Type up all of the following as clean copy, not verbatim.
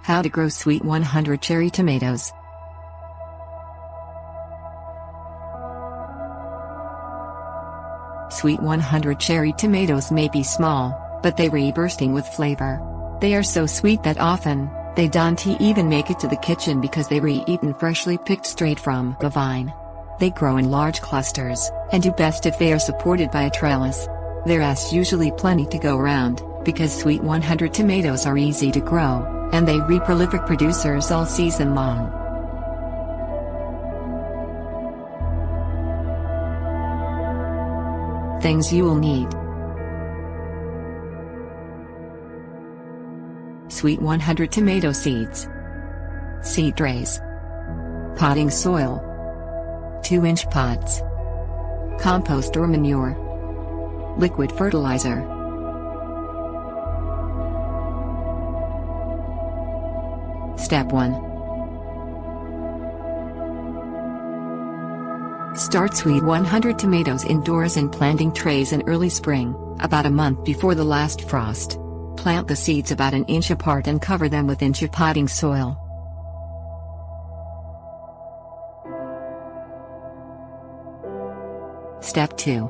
How to grow sweet 100 cherry tomatoes. Sweet 100 cherry tomatoes may be small, but they are bursting with flavor. They are so sweet that often, they don't even make it to the kitchen because they were eaten freshly picked straight from the vine. They grow in large clusters, and do best if they are supported by a trellis. There's usually plenty to go around, because sweet 100 tomatoes are easy to grow, and they are prolific producers all season long. Things you will need: sweet 100 tomato seeds, seed trays, potting soil, 2-inch pots, compost or manure, liquid fertilizer. Step 1. Start sweet 100 tomatoes indoors in planting trays in early spring, about a month before the last frost. Plant the seeds about an inch apart and cover them with inch of potting soil. Step 2.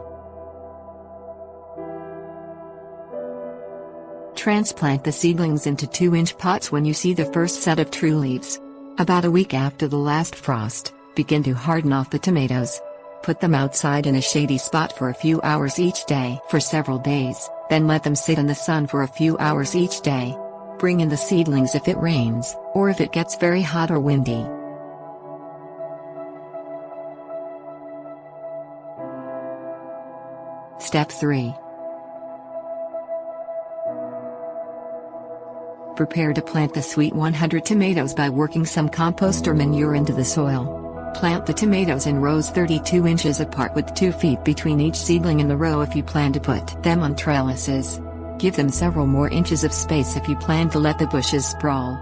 Transplant the seedlings into 2-inch pots when you see the first set of true leaves. About a week after the last frost, begin to harden off the tomatoes. Put them outside in a shady spot for a few hours each day for several days, then let them sit in the sun for a few hours each day. Bring in the seedlings if it rains, or if it gets very hot or windy. Step 3. Prepare to plant the sweet 100 tomatoes by working some compost or manure into the soil. Plant the tomatoes in rows 32 inches apart with 2 feet between each seedling in the row if you plan to put them on trellises. Give them several more inches of space if you plan to let the bushes sprawl.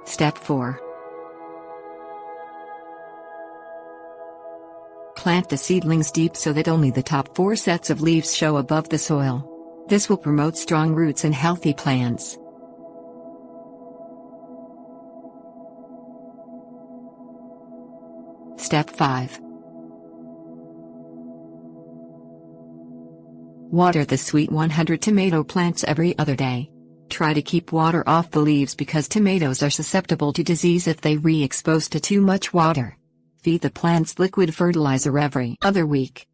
Step 4. Plant the seedlings deep so that only the top 4 sets of leaves show above the soil. This will promote strong roots and healthy plants. Step 5. Water the sweet 100 tomato plants every other day. Try to keep water off the leaves because tomatoes are susceptible to disease if they re-expose to too much water. Feed the plants liquid fertilizer every other week.